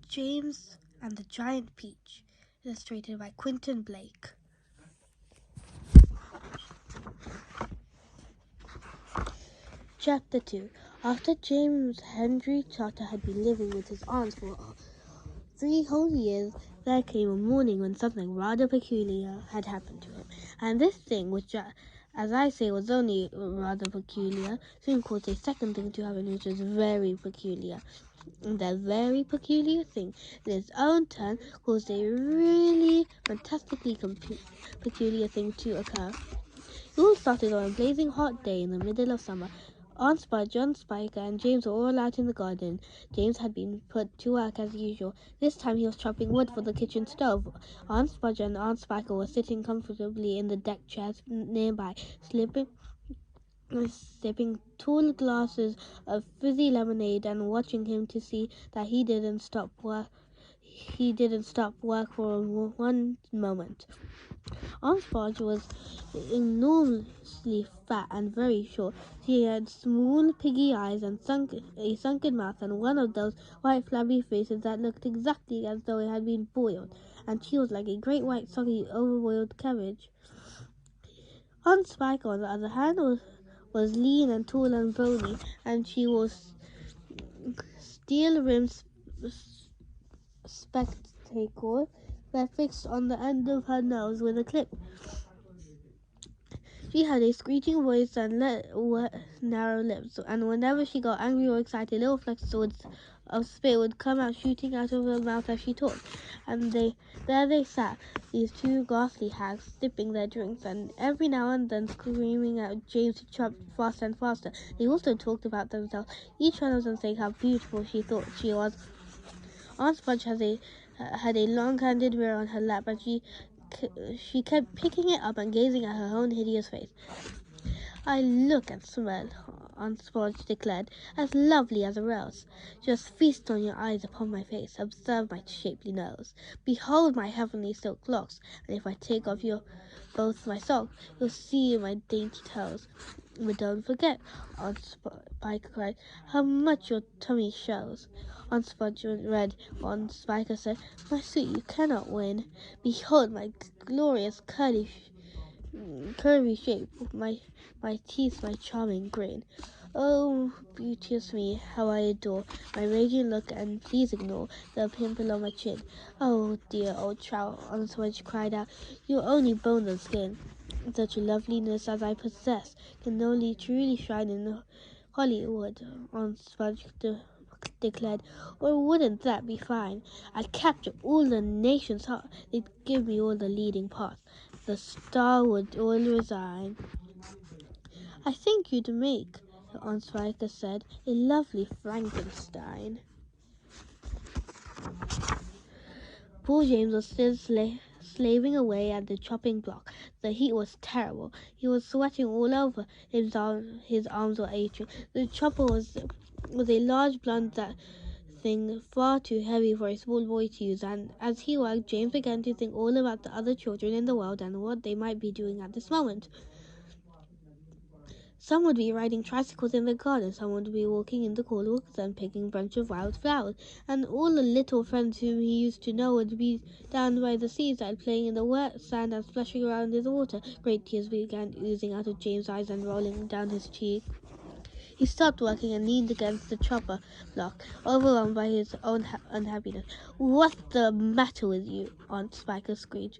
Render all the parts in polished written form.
James and the Giant Peach, illustrated by Quentin Blake. Chapter 2. After James Henry Charter had been living with his aunts for 3 whole years, there came a morning when something rather peculiar had happened to him. And this thing, which, as I say, was only rather peculiar, soon caused a second thing to happen, which was very peculiar. And that very peculiar thing, in its own turn, caused a really fantastically peculiar thing to occur. It all started on a blazing hot day in the middle of summer. Aunt Spudge, John Spiker, and James were all out in the garden. James had been put to work as usual. This time he was chopping wood for the kitchen stove. Aunt Spudge and Aunt Spiker were sitting comfortably in the deck chairs nearby, sipping tall glasses of fizzy lemonade and watching him to see that he didn't stop work for one moment. Aunt Spudge was enormously fat and very short. She had small piggy eyes and a sunken mouth and one of those white flabby faces that looked exactly as though it had been boiled, and she was like a great white soggy overboiled cabbage. Aunt Spike, on the other hand, was lean and tall and bony, and she wore steel-rimmed spectacles that fixed on the end of her nose with a clip. She had a screeching voice and narrow lips, and whenever she got angry or excited, little flecks of spit would come out shooting out of her mouth as she talked. And there they sat, these two ghastly hags, sipping their drinks, and every now and then screaming at James to chop faster and faster. They also talked about themselves, each one of them saying how beautiful she thought she was. Aunt Spudge had a long-handled mirror on her lap, and she kept picking it up and gazing at her own hideous face. "I look and smell," Aunt Spudge declared, "as lovely as a rose. Just feast on your eyes upon my face. Observe my shapely nose. Behold my heavenly silk locks. And if I take off both my socks, you'll see my dainty toes. But don't forget," Aunt Spiker cried, "how much your tummy shows." Aunt Spudge read. Aunt Spiker said, "My sweet, you cannot win. Behold my glorious curvy shape, my teeth, my charming grin. Oh, beauteous me, how I adore my radiant look, and please ignore the pimple on my chin. Oh, dear old trout," Aunt Spudge cried out, "you're only bones and skin. Such loveliness as I possess can only truly shine in Hollywood," Aunt Spudge declared. "Or wouldn't that be fine? I'd capture all the nation's heart. They'd give me all the leading parts. The star would all resign." "I think you'd make," Aunt Spiker said, "a lovely Frankenstein." Poor James was still slaving away at the chopping block. The heat was terrible. He was sweating all over. His arms were aching. The chopper was a large blunt thing, far too heavy for a small boy to use, and as he worked, James began to think all about the other children in the world and what they might be doing at this moment. Some would be riding tricycles in the garden, some would be walking in the cornwalks and picking a bunch of wild flowers, and all the little friends whom he used to know would be down by the seaside playing in the wet sand and splashing around in the water. Great tears began oozing out of James' eyes and rolling down his cheeks. He stopped working and leaned against the chopper block, overwhelmed by his own unhappiness. "What's the matter with you?" Aunt Spiker screeched,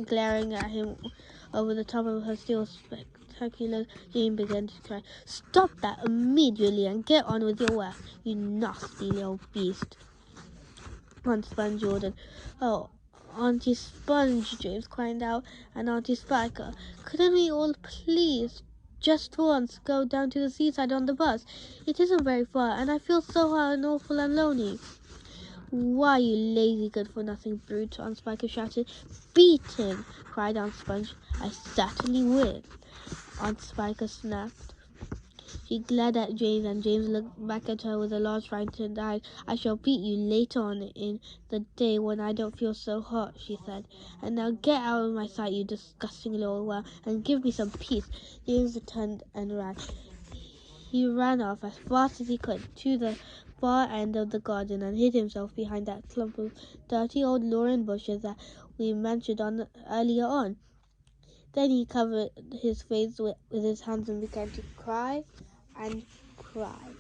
glaring at him over the top of her steel spectacles. Jane began to cry. "Stop that immediately and get on with your work, you nasty little beast," Aunt Sponge ordered. "Oh, Auntie Sponge," James cried out, and Auntie Spiker, "couldn't we all please just once go down to the seaside on the bus? It isn't very far, and I feel so awful and lonely." "Why, you lazy good-for-nothing brute," Aunt Spiker shouted. "Beat him!" cried Aunt Sponge. "I certainly will," Aunt Spiker snapped. She glared at James, and James looked back at her with a large frightened eye. "I shall beat you later on in the day when I don't feel so hot," she said. "And now get out of my sight, you disgusting little worm, and give me some peace." James turned and ran. He ran off as fast as he could to the far end of the garden and hid himself behind that clump of dirty old laurel bushes that we mentioned earlier on. Then he covered his face with his hands and began to cry and cry.